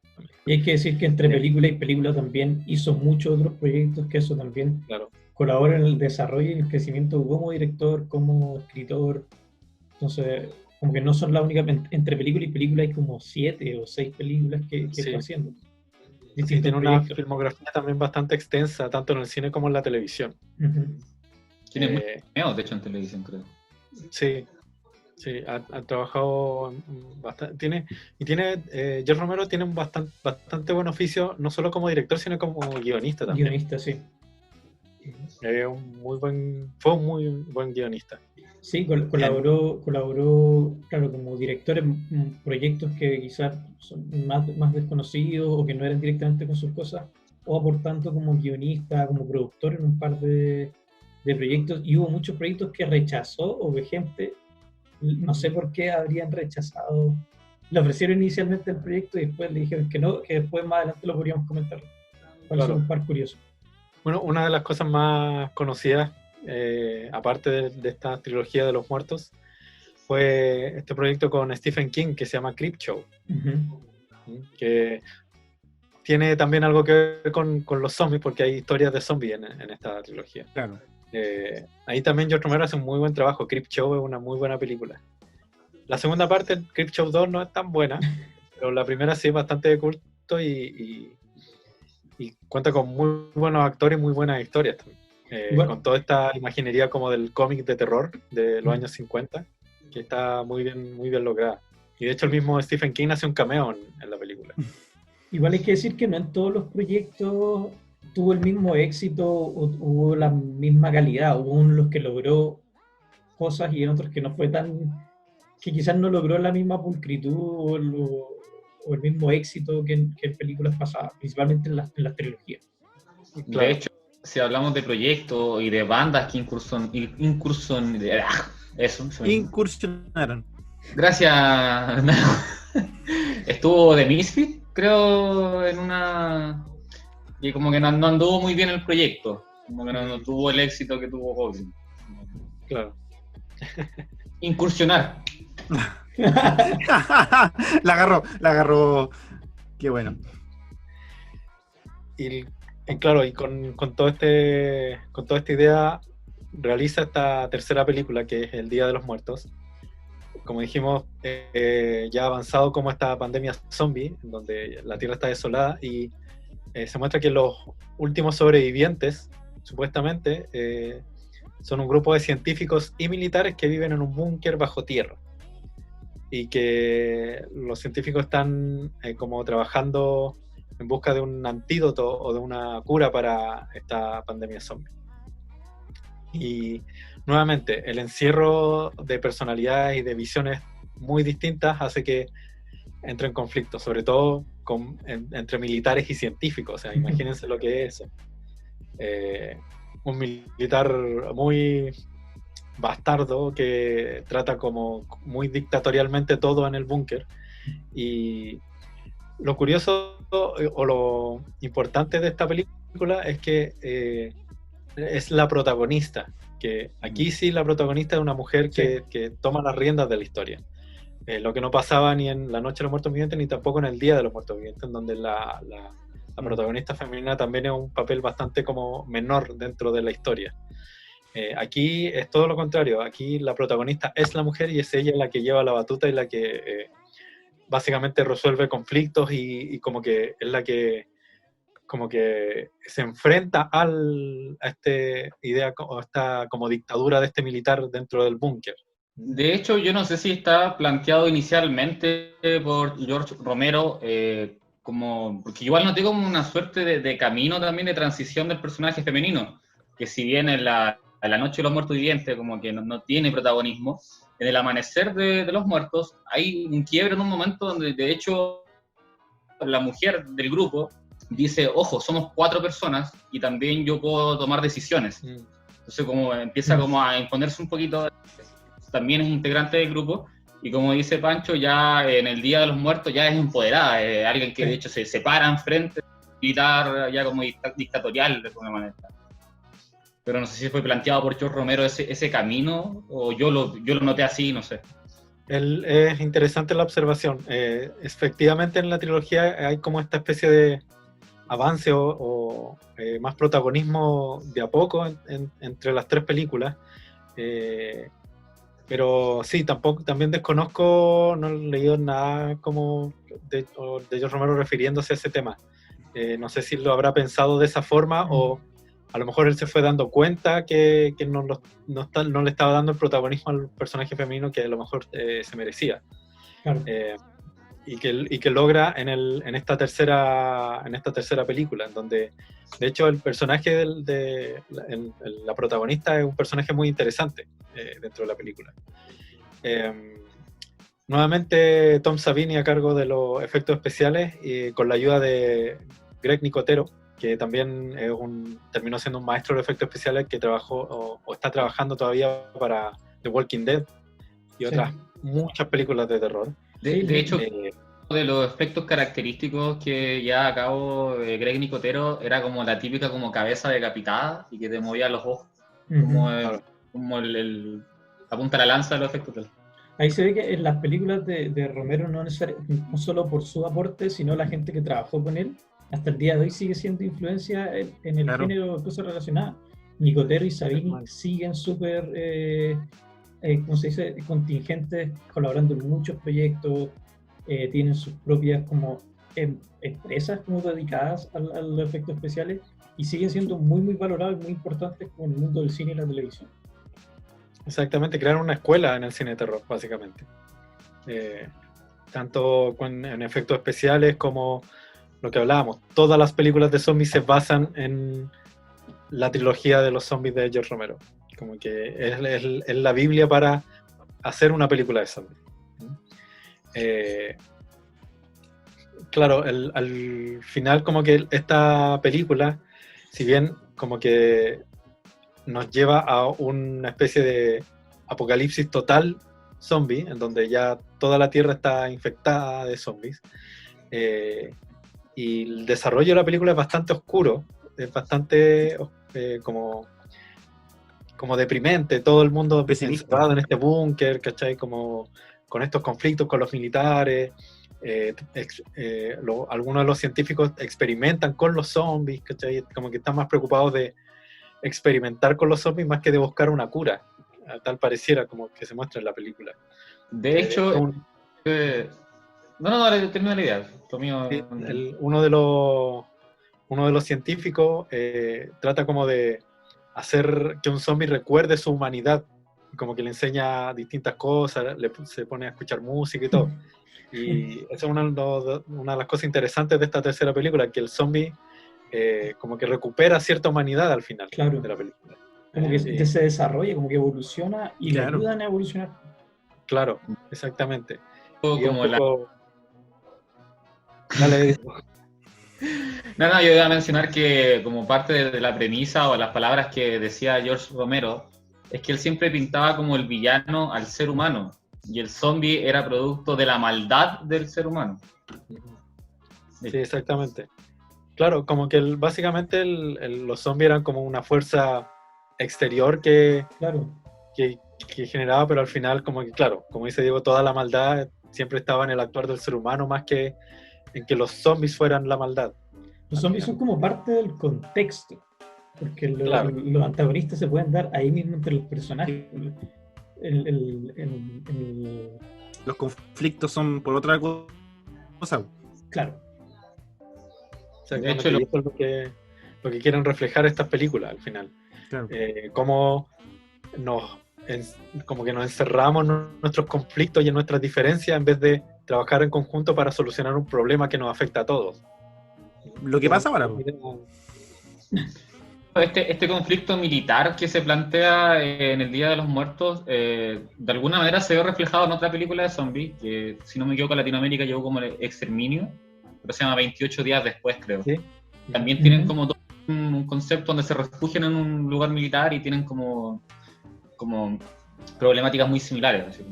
Y hay que decir que entre película y película también hizo muchos otros proyectos que eso también Claro. colabora en el desarrollo y el crecimiento como director, como escritor. Entonces, como que no son la única, entre película y película hay como 7 o 6 películas que Sí. está haciendo. Sí, tiene una filmografía también bastante extensa, tanto en el cine como en la televisión. Uh-huh. Tiene muchos cameos, de hecho, en televisión, creo. Sí, ha trabajado bastante. George Romero tiene un bastante buen oficio, no solo como director, sino como guionista también. Guionista, sí. Fue un muy buen guionista. Sí, colaboró, claro, como director en proyectos que quizás son más desconocidos o que no eran directamente con sus cosas, o aportando como guionista, como productor en un par de proyectos, y hubo muchos proyectos que rechazó, o de gente, no sé por qué habrían rechazado, le ofrecieron inicialmente el proyecto y después le dijeron que no, que después más adelante lo podríamos comentar. Parece un par curioso. Bueno, una de las cosas más conocidas, aparte de esta trilogía de los muertos, fue este proyecto con Stephen King que se llama Creepshow, que tiene también algo que ver con los zombies, porque hay historias de zombies en esta trilogía. Claro. Ahí también George Romero hace un muy buen trabajo. Creepshow es una muy buena película. La segunda parte, Creepshow 2, no es tan buena, pero la primera sí es bastante de culto y cuenta con muy buenos actores y muy buenas historias también. Con toda esta imaginería como del cómic de terror de los años 50, que está muy bien lograda. Y de hecho el mismo Stephen King hace un cameo en la película. Igual hay que decir que no en todos los proyectos tuvo el mismo éxito o hubo la misma calidad. Hubo uno en los que logró cosas y en otros que no fue que quizás no logró la misma pulcritud o el mismo éxito que en películas pasadas, principalmente en las trilogías. Claro. De hecho, si hablamos de proyectos y de bandas que incursionaron. Gracias. Estuvo The Misfits, creo, en una... Y como que no anduvo muy bien el proyecto. Como que no tuvo el éxito que tuvo Goblin. Claro. Incursionar. La agarró. Qué bueno. Y claro, y con toda esta idea realiza esta tercera película, que es El Día de los Muertos. Como dijimos, ya ha avanzado como esta pandemia zombie, en donde la Tierra está desolada, y se muestra que los últimos sobrevivientes, supuestamente, son un grupo de científicos y militares que viven en un búnker bajo tierra. Y que los científicos están como trabajando en busca de un antídoto o de una cura para esta pandemia zombie. Y nuevamente, el encierro de personalidades y de visiones muy distintas hace que entre en conflicto, sobre todo entre militares y científicos. O sea, imagínense lo que es eso. Un militar muy bastardo que trata como muy dictatorialmente todo en el búnker. Y lo curioso o lo importante de esta película es que es la protagonista, que aquí sí la protagonista es una mujer que toma las riendas de la historia. Lo que no pasaba ni en La Noche de los Muertos Vivientes ni tampoco en El Día de los Muertos Vivientes, en donde la protagonista femenina también es un papel bastante como menor dentro de la historia. Aquí es todo lo contrario. Aquí la protagonista es la mujer y es ella la que lleva la batuta y la que básicamente resuelve conflictos y como que es la que como que se enfrenta a esta idea o esta como dictadura de este militar dentro del búnker. De hecho, yo no sé si está planteado inicialmente por George Romero porque igual noté como una suerte de camino también de transición del personaje femenino, que si bien en la Noche de los Muertos Vivientes como que no tiene protagonismo, en El Amanecer de los Muertos hay un quiebre en un momento donde de hecho la mujer del grupo dice, ojo, somos 4 personas y también yo puedo tomar decisiones. Entonces como empieza como a imponerse un poquito, también es integrante del grupo, y como dice Pancho, ya en El Día de los Muertos ya es empoderada, alguien que de hecho se para enfrente, militar, ya como dictatorial de alguna manera. Pero no sé si fue planteado por George Romero ese camino, o yo lo noté así, no sé. Es interesante la observación. Efectivamente en la trilogía hay como esta especie de avance o más protagonismo de a poco entre las 3 películas. Pero sí, también desconozco, no he leído nada como de George Romero refiriéndose a ese tema. No sé si lo habrá pensado de esa forma o a lo mejor él se fue dando cuenta que no le estaba dando el protagonismo al personaje femenino que a lo mejor se merecía. Claro. Y que logra en esta tercera película, en donde de hecho el personaje la protagonista es un personaje muy interesante dentro de la película. Nuevamente Tom Savini a cargo de los efectos especiales y con la ayuda de Greg Nicotero, que también terminó siendo un maestro de efectos especiales que trabajó o está trabajando todavía para The Walking Dead y otras muchas películas de terror. De hecho, de los efectos característicos que ya a cabo Greg Nicotero era como la típica como cabeza decapitada y que te movía los ojos, como la punta de la lanza de los efectos. Ahí se ve que en las películas de Romero no solo por su aporte, sino la gente que trabajó con él, hasta el día de hoy sigue siendo influencia en el género de cosas relacionadas. Nicotero y Savini siguen súper, ¿cómo se dice?, contingentes, colaborando en muchos proyectos, tienen sus propias como empresas como dedicadas a los efectos especiales y siguen siendo muy, muy valorados y muy importantes como en el mundo del cine y la televisión. Exactamente, crearon una escuela en el cine de terror, básicamente. Tanto en efectos especiales como lo que hablábamos. Todas las películas de zombies se basan en la trilogía de los zombies de George Romero. Como que es la Biblia para hacer una película de zombies. Claro, al final como que esta película, si bien como que nos lleva a una especie de apocalipsis total zombie, en donde ya toda la Tierra está infectada de zombies, y el desarrollo de la película es bastante oscuro, es bastante como deprimente, todo el mundo Pesimista. encerrado en este búnker, ¿cachai? Como con estos conflictos con los militares. Algunos de los científicos experimentan con los zombies, ¿cachai? Como que están más preocupados de experimentar con los zombies más que de buscar una cura, tal pareciera como que se muestra en la película. De hecho, no, termina la idea. Lo mío, uno de los científicos trata como de hacer que un zombie recuerde su humanidad, como que le enseña distintas cosas, se pone a escuchar música y todo. Y esa es una de las cosas interesantes de esta tercera película, que el zombie como que recupera cierta humanidad al final Claro. de la película. Como que se desarrolla, como que evoluciona y Claro. le ayudan a evolucionar. Claro, exactamente. Y como un poco... Dale. No, yo iba a mencionar que como parte de la premisa o las palabras que decía George Romero, es que él siempre pintaba como el villano al ser humano, y el zombie era producto de la maldad del ser humano. Sí, exactamente. Claro, como que básicamente los zombies eran como una fuerza exterior Claro. que generaba, pero al final, como que, claro, como dice Diego, toda la maldad siempre estaba en el actuar del ser humano, más que en que los zombies fueran la maldad. Los zombies son como parte del contexto, porque Claro. los antagonistas se pueden dar ahí mismo entre los personajes. Los conflictos son por otra cosa. Claro. Exactamente, De hecho, y eso es lo que quieren reflejar estas películas al final. Claro. Cómo como que nos encerramos en nuestros conflictos y en nuestras diferencias en vez de trabajar en conjunto para solucionar un problema que nos afecta a todos. Lo que pasa ahora. Este conflicto militar que se plantea en el Día de los Muertos, de alguna manera se ve reflejado en otra película de zombies, que si no me equivoco Latinoamérica llegó como el Exterminio, pero se llama 28 días después, creo. ¿Sí? También tienen como todo un concepto donde se refugian en un lugar militar y tienen como problemáticas muy similares. Así.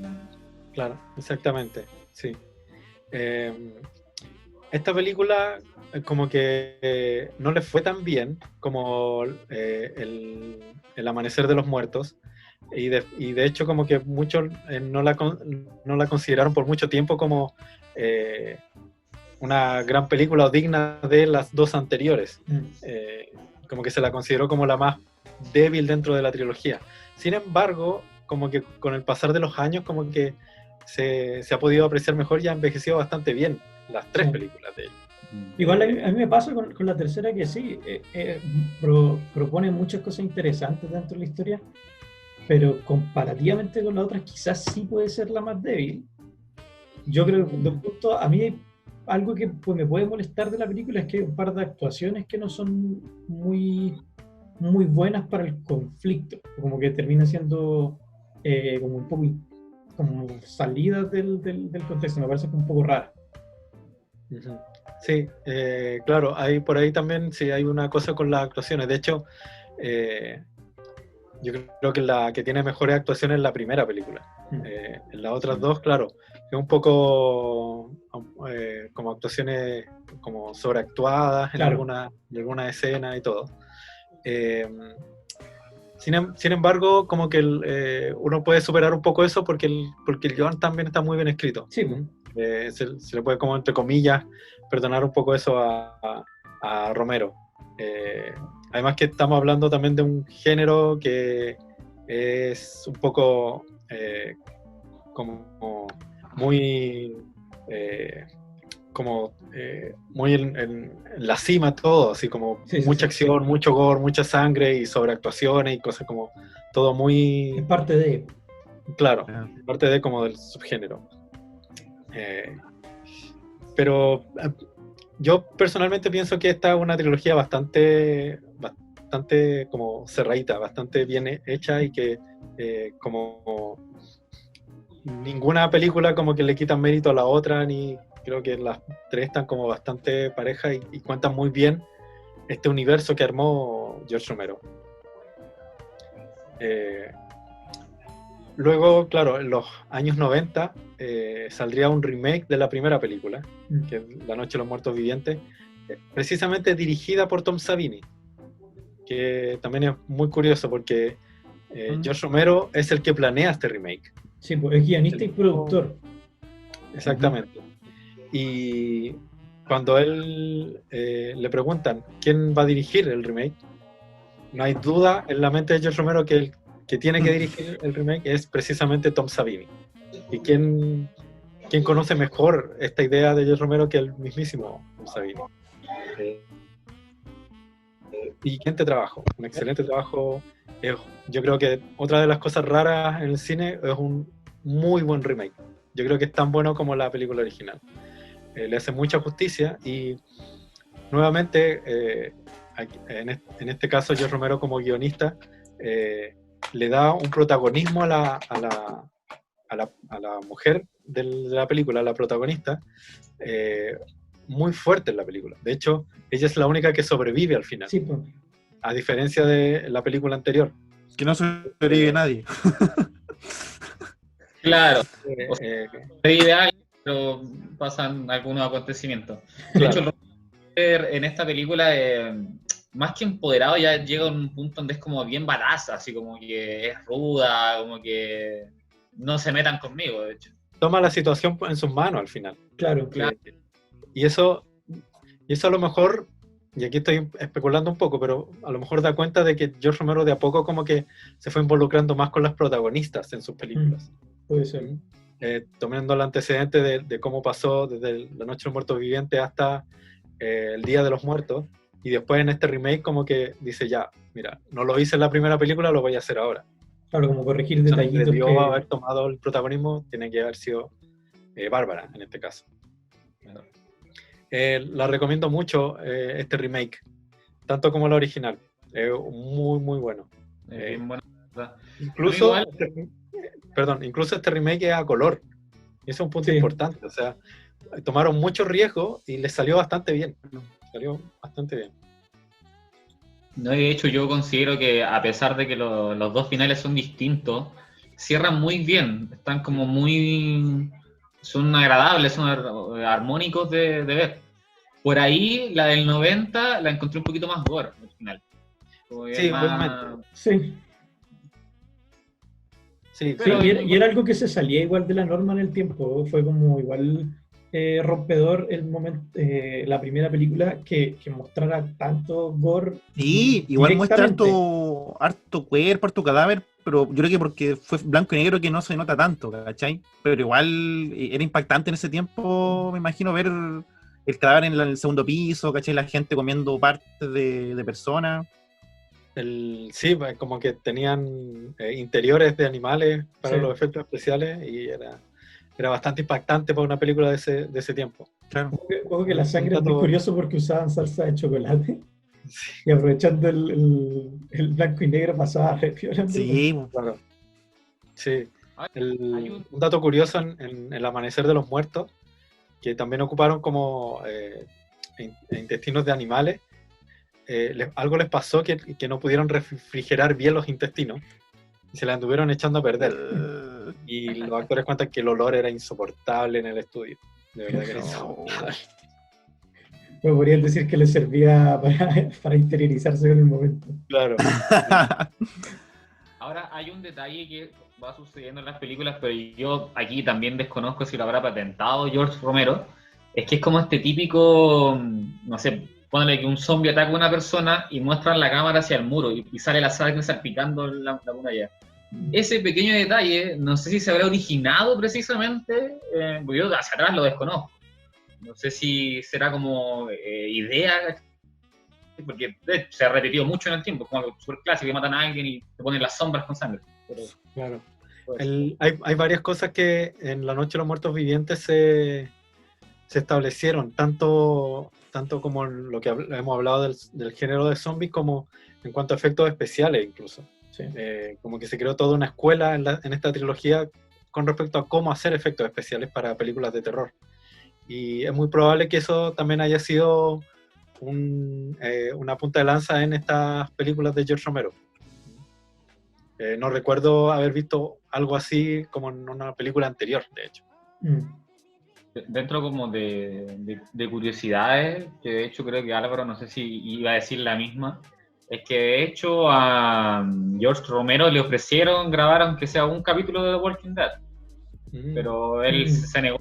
Claro, exactamente, sí. Esta película como que no le fue tan bien como el Amanecer de los Muertos, y de hecho como que muchos no la consideraron por mucho tiempo como una gran película o digna de las dos anteriores. Como que se la consideró como la más débil dentro de la trilogía. Sin embargo, como que con el pasar de los años como que se ha podido apreciar mejor y ha envejecido bastante bien las tres películas de él. Igual a mí me pasa con la tercera que sí, propone muchas cosas interesantes dentro de la historia, pero comparativamente con las otras quizás sí puede ser la más débil. Yo creo que de un punto, a mí algo que me puede molestar de la película es que hay un par de actuaciones que no son muy, muy buenas para el conflicto, como que termina siendo como un poco como salidas del contexto, me parece que un poco rara. Sí, claro, hay por ahí también sí hay una cosa con las actuaciones. De hecho, yo creo que la que tiene mejores actuaciones es la primera película. En las otras dos, claro, es un poco como actuaciones como sobreactuadas en alguna escena y todo. Sin embargo, como que uno puede superar un poco eso porque el guión también está muy bien escrito. Sí. Se le puede, como entre comillas, perdonar un poco eso a Romero. Además que estamos hablando también de un género que es un poco como muy muy en la cima todo, así como mucha acción, mucho gore, mucha sangre y sobreactuaciones y cosas como todo muy... Es parte de... Claro, parte de como del subgénero. Pero yo personalmente pienso que esta es una trilogía bastante como cerradita, bastante bien hecha y que como ninguna película como que le quitan mérito a la otra, ni creo que las tres están como bastante parejas y cuentan muy bien este universo que armó George Romero. Luego, claro, en los años 90 saldría un remake de la primera película, que es La Noche de los Muertos Vivientes, precisamente dirigida por Tom Savini, que también es muy curioso porque Mm. George Romero es el que planea este remake. Sí, pues es guionista y productor. Exactamente. Y cuando él le preguntan quién va a dirigir el remake, no hay duda en la mente de George Romero que el que tiene que dirigir el remake es precisamente Tom Savini. ¿Y quién conoce mejor esta idea de George Romero que el mismísimo Tom Savini? Y qué trabajo, un excelente trabajo. Yo creo que otra de las cosas raras en el cine es un muy buen remake. Yo creo que es tan bueno como la película original. Le hace mucha justicia y nuevamente, en este caso, George Romero como guionista le da un protagonismo a la mujer de la película, a la protagonista, muy fuerte en la película. De hecho, ella es la única que sobrevive al final, Sí, pues. a diferencia de la película anterior. Que no sobrevive nadie. Claro, Eh, o sea, eh, es ideal, pero pasan algunos acontecimientos. De Claro. hecho, Robert en esta película, más que empoderado, ya llega a un punto donde es como bien badass, así como que es ruda, como que no se metan conmigo, de hecho. toma la situación en sus manos al final. Claro. Claro. Y eso a lo mejor, y aquí estoy especulando un poco, pero a lo mejor da cuenta de que George Romero de a poco como que se fue involucrando más con las protagonistas en sus películas. Puede ser. Tomando el antecedente de cómo pasó desde La Noche de los Muertos Vivientes hasta El Día de los Muertos, y después en este remake como que dice ya, mira, no lo hice en la primera película, lo voy a hacer ahora. Claro, como corregir O sea, detallitos debió que... haber tomado el protagonismo, tiene que haber sido Bárbara en este caso. La recomiendo mucho este remake, tanto como la original. Muy, muy bueno. Bien buena, ¿verdad? Incluso, Igual- incluso este remake es a color. Y eso es un punto Sí. importante. O sea, tomaron mucho riesgo y les salió bastante bien. Salió bastante bien. No, y de hecho yo considero que a pesar de que los dos finales son distintos, cierran muy bien, están como muy... son agradables, son armónicos de ver. Por ahí la del 90 la encontré un poquito más gore al final. Como que Sí, más- obviamente. Sí, Sí, Pero- sí, y era algo que se salía igual de la norma en el tiempo. Fue como igual rompedor el momento, la primera película que mostrara tanto gore. Sí, igual muestra directamente. harto cuerpo, harto cadáver, pero yo creo que porque fue blanco y negro que no se nota tanto, ¿cachai? Pero igual era impactante en ese tiempo, me imagino, ver el cadáver en el segundo piso, ¿cachai? La gente comiendo partes de personas. Sí, pues, como que tenían interiores de animales para Sí. los efectos especiales y era bastante impactante para una película de ese tiempo. Claro. Juego que la sangre es muy dato- curioso porque usaban salsa de chocolate Sí, y aprovechando el blanco y negro pasaba re piola. Sí, claro. Sí. Hay Un dato curioso en El Amanecer de los Muertos, que también ocuparon como intestinos de animales. Algo les pasó que no pudieron refrigerar bien los intestinos y se les anduvieron echando a perder. Y los actores cuentan que el olor era insoportable en el estudio. De verdad que era insoportable. Pero podrían decir que les servía para interiorizarse en el momento. Claro. Ahora hay un detalle que va sucediendo en las películas, pero yo aquí también desconozco si lo habrá patentado George Romero. Es que es como este típico, no sé, ponle que un zombie ataca a una persona y muestran la cámara hacia el muro y sale la sangre salpicando la muralla. Ese pequeño detalle, no sé si se habrá originado precisamente, porque yo hacia atrás lo desconozco. No sé si será como idea, porque se ha repetido mucho en el tiempo, como algo súper clásico, que matan a alguien y te ponen las sombras con sangre. Pero, Claro. pues, Hay varias cosas que en La Noche de los Muertos Vivientes se establecieron, tanto como en lo que hemos hablado del género de zombies, como en cuanto a efectos especiales incluso. Sí. Como que se creó toda una escuela en esta trilogía con respecto a cómo hacer efectos especiales para películas de terror. Y es muy probable que eso también haya sido una punta de lanza en estas películas de George Romero. No recuerdo haber visto algo así como en una película anterior, de hecho. dentro como de curiosidades, que de hecho creo que Álvaro, no sé si iba a decir la misma, Es que de hecho a George Romero le ofrecieron grabar aunque sea un capítulo de The Walking Dead, pero él se negó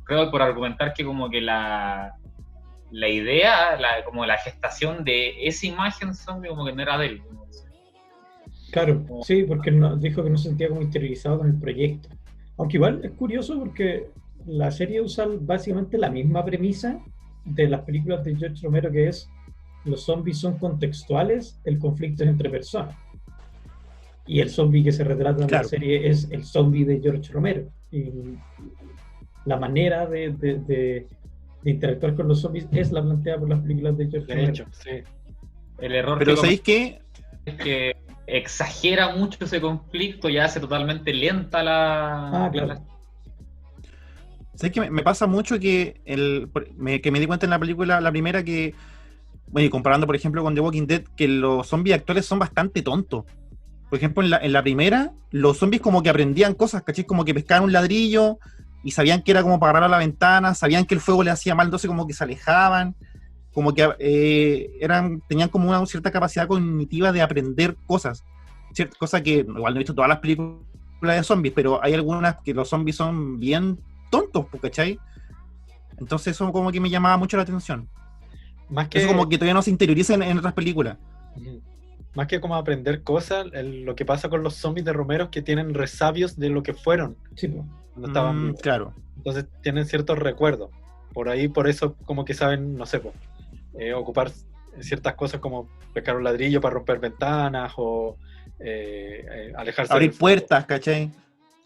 creo por argumentar que como que la idea, como la gestación de esa imagen zombie como que no era de él. Claro, sí, porque dijo que no se sentía como interiorizado con el proyecto. Aunque igual es curioso porque la serie usa básicamente la misma premisa de las películas de George Romero, que es los zombies son contextuales, el conflicto es entre personas. Y el zombie que se retrata en la serie es el zombie de George Romero. Y la manera de interactuar con los zombies es la planteada por las películas de George Romero. De hecho, sí. El error pero ¿sabéis qué? Es que exagera mucho ese conflicto y hace totalmente lenta la... claro. ¿Sabes qué? Me pasa mucho que que me di cuenta en la película, la primera, que, bueno, y comparando por ejemplo con The Walking Dead, que los zombies actuales son bastante tontos. Por ejemplo, en la primera, los zombies como que aprendían cosas, ¿cachai? Como que pescaban un ladrillo y sabían que era como para agarrar a la ventana, sabían que el fuego le hacía mal, entonces como que se alejaban, como que tenían como una cierta capacidad cognitiva de aprender cosas, ¿cierto? Cosa que igual no he visto todas las películas de zombies, pero hay algunas que los zombies son bien tontos, ¿cachai? Entonces eso como que me llamaba mucho la atención. Más que... Eso como que todavía no se interioriza en otras películas. Más que como aprender cosas, lo que pasa con los zombies de Romero es que tienen resabios de lo que fueron. Sí, cuando estaban vivos. Claro. Entonces tienen ciertos recuerdos. Por eso como que saben, no sé, ocupar ciertas cosas como pescar un ladrillo para romper ventanas o alejarse. Abrir puertas, ¿cachai?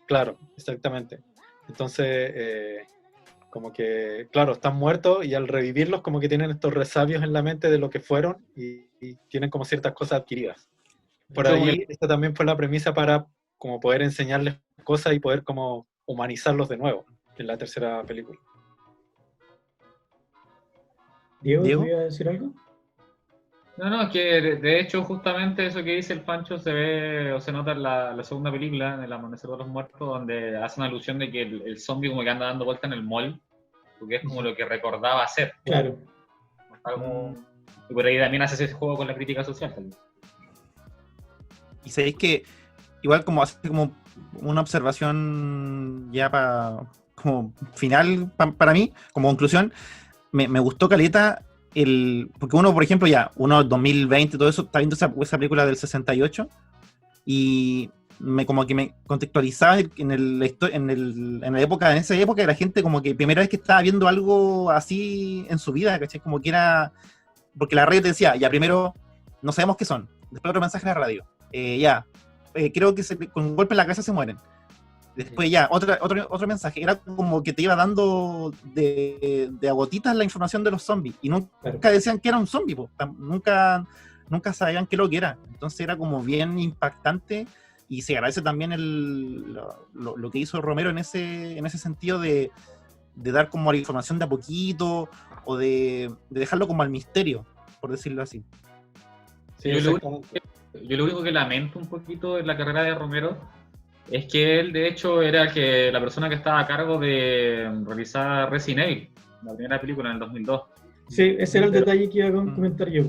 Claro, exactamente. Entonces, como que, claro, están muertos y al revivirlos como que tienen estos resabios en la mente de lo que fueron y tienen como ciertas cosas adquiridas. Por ahí, esta también fue la premisa para como poder enseñarles cosas y poder como humanizarlos de nuevo en la tercera película. ¿Diego? ¿Te iba a decir algo? No, es que de hecho justamente eso que dice el Pancho se ve o se nota en la segunda película, en El Amanecer de los Muertos, donde hace una alusión de que el zombie como que anda dando vuelta en el mall, porque es como lo que recordaba hacer. Claro. Y por ahí también hace ese juego con la crítica social también. Y sabéis que igual como hace como una observación ya como final para mí, como conclusión, me gustó caleta porque uno, por ejemplo, uno 2020 todo eso, está viendo esa película del 68 y como que me contextualizaba en esa época de la gente como que primera vez que estaba viendo algo así en su vida, ¿cachai? Como que era, porque la radio te decía, ya primero no sabemos qué son, después otro mensaje en la radio, creo que con un golpe en la cabeza se mueren. Después otro mensaje, era como que te iba dando de a gotitas la información de los zombies, y nunca decían que era un zombie, nunca sabían qué es lo que era, entonces era como bien impactante, y se agradece también lo que hizo Romero en ese sentido de dar como la información de a poquito, o de dejarlo como al misterio, por decirlo así. Sí, yo lo único que lamento un poquito en la carrera de Romero es que él, de hecho, era la persona que estaba a cargo de realizar Resident Evil, la primera película en el 2002. Sí, ese era el detalle que iba a comentar yo.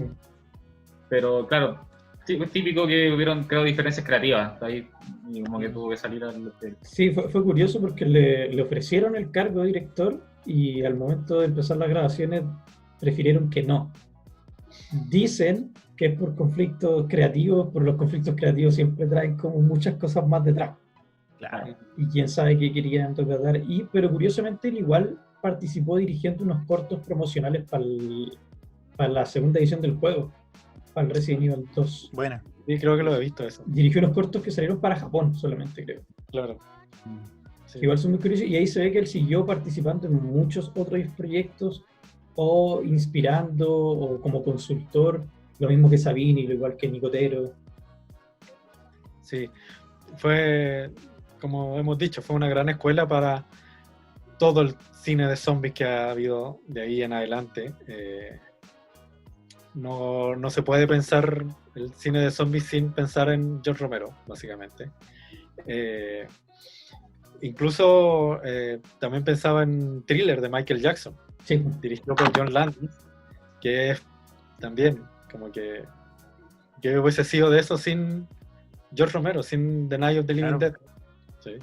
Pero, claro, es típico que hubieron, creo, diferencias creativas. Ahí, y como que tuvo que salir al... Sí, fue curioso porque le ofrecieron el cargo de director y al momento de empezar las grabaciones prefirieron que no. Dicen que es por conflictos creativos, pero los conflictos creativos siempre traen como muchas cosas más detrás. Claro. Y quién sabe qué querían tratar. Pero curiosamente él igual participó dirigiendo unos cortos promocionales para la segunda edición del juego, para el Resident Evil 2. Buena. Sí, creo que lo he visto eso. Dirigió unos cortos que salieron para Japón solamente, creo. Claro. Sí. Igual son muy curiosos, y ahí se ve que él siguió participando en muchos otros proyectos, o inspirando, o como consultor, lo mismo que Savini, lo igual que Nicotero. Sí, fue, como hemos dicho, fue una gran escuela para todo el cine de zombies que ha habido de ahí en adelante. No se puede pensar el cine de zombies sin pensar en George Romero, básicamente. Incluso también pensaba en Thriller de Michael Jackson, sí, dirigido por John Landis, que es también como que ¿Qué hubiese sido de eso sin George Romero, sin The Night of the Living Claro. Dead? Sí.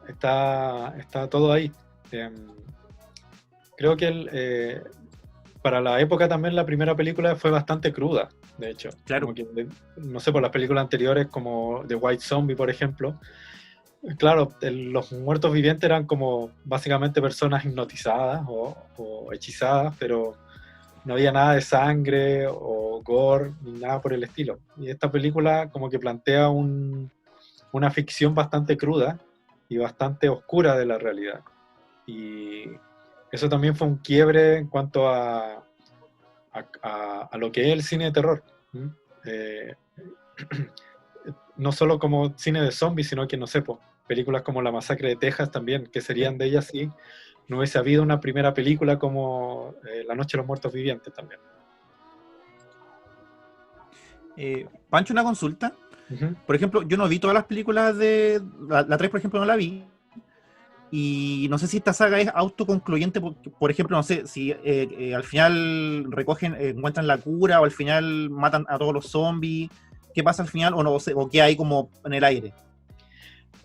Está todo ahí. Creo que para la época también la primera película fue bastante cruda, de hecho. Claro. Como que, no sé, por las películas anteriores como The White Zombie, por ejemplo. Claro, los muertos vivientes eran como básicamente personas hipnotizadas o hechizadas, pero no había nada de sangre o gore ni nada por el estilo. Y esta película como que plantea una ficción bastante cruda y bastante oscura de la realidad. Y eso también fue un quiebre en cuanto a lo que es el cine de terror. No solo como cine de zombies, sino que, no sé, películas como La Masacre de Texas también, que serían de ellas si no hubiese habido una primera película como La Noche de los Muertos Vivientes también. Pancho, una consulta. Uh-huh. Por ejemplo, yo no vi todas las películas de... La 3, por ejemplo, no la vi. Y no sé si esta saga es autoconcluyente, por ejemplo, no sé, si al final encuentran la cura o al final matan a todos los zombies. ¿Qué pasa al final o no sé, o qué hay como en el aire?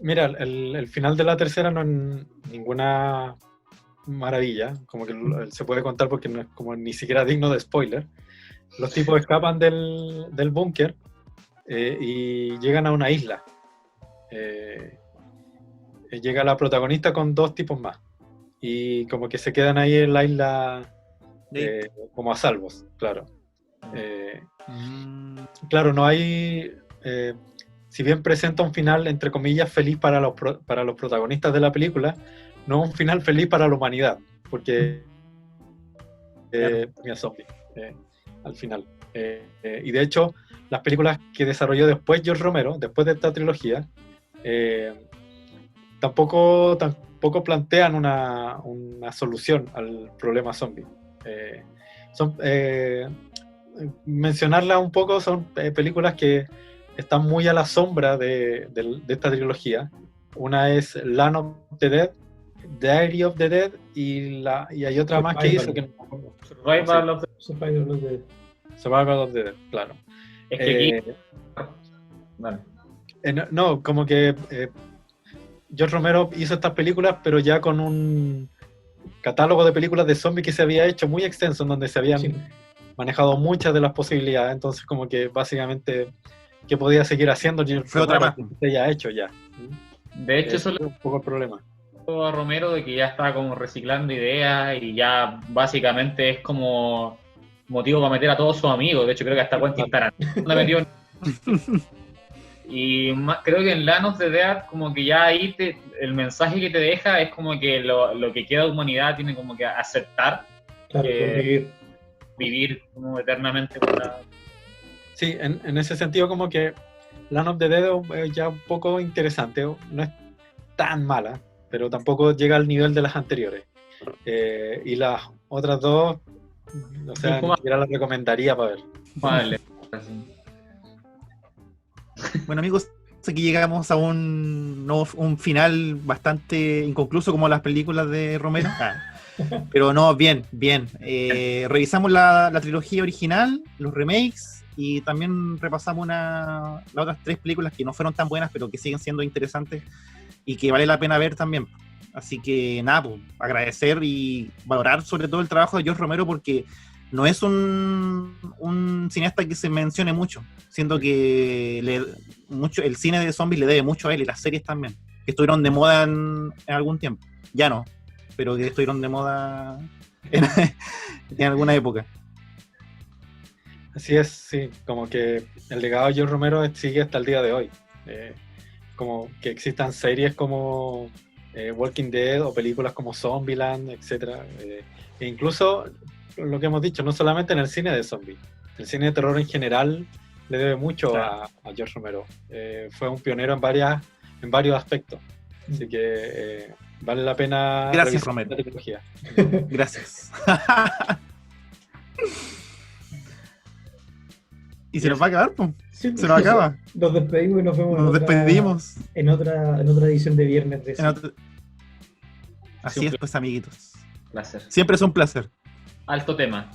Mira, el final de la tercera no es ninguna maravilla, como que se puede contar porque no es como ni siquiera digno de spoiler. Los tipos escapan del búnker y llegan a una isla. Llega la protagonista con 2 tipos más y como que se quedan ahí en la isla como a salvos, claro. Claro, no hay... si bien presenta un final, entre comillas, feliz para los protagonistas de la película, no un final feliz para la humanidad, porque mira, zombie, al final. Y de hecho, las películas que desarrolló después George Romero, después de esta trilogía, tampoco plantean una solución al problema zombie. Mencionarlas un poco, son películas que están muy a la sombra de esta trilogía. Una es Land of the Dead, Diary of the Dead, y hay otra más que hizo que Survival of the Dead, claro. Es que aquí... Vale. No, como que George Romero hizo estas películas, pero ya con un catálogo de películas de zombies que se había hecho muy extenso, en donde se habían manejado muchas de las posibilidades. Entonces, como que básicamente, ¿qué podía seguir haciendo George Romero? Que ya ha hecho ya. De hecho, eso es un poco el problema. A Romero de que ya está como reciclando ideas y ya básicamente es como motivo para meter a todos sus amigos. De hecho, creo que hasta Quentin Tarantino metió. Y creo que en Land of the Dead como que ya ahí el mensaje que te deja es como que lo que queda de humanidad tiene como que aceptar, claro, vivir como eternamente con la... Sí, en ese sentido como que Land of the Dead es ya un poco interesante, no es tan mala, pero tampoco llega al nivel de las anteriores. Y las otras dos, o sea, ni siquiera las recomendaría para ver. Vale. Bueno, amigos, aquí llegamos a un final bastante inconcluso como las películas de Romero. Pero no, bien. Revisamos la trilogía original, los remakes, y también repasamos las otras 3 películas que no fueron tan buenas, pero que siguen siendo interesantes y que vale la pena ver también. Así que nada, pues, agradecer y valorar sobre todo el trabajo de George Romero, porque no es un cineasta que se mencione mucho, siendo que el cine de zombies le debe mucho a él, y las series también, que estuvieron de moda en algún tiempo. Ya no, pero que estuvieron de moda en alguna época. Así es, sí, como que el legado de George Romero sigue hasta el día de hoy. Como que existan series como Walking Dead o películas como Zombieland, etc. E incluso lo que hemos dicho, no solamente en el cine de zombies, el cine de terror en general le debe mucho a George Romero. Fue un pionero en varios aspectos, así que vale la pena. Gracias, Romero. La tecnología. Gracias. Y se nos va a acabar, pues. Sí, se nos acaba. Nos despedimos y nos vemos. Nos despedimos. En otra edición de Viernes de Cine. Así es, pues, amiguitos. Placer. Siempre es un placer. Alto tema.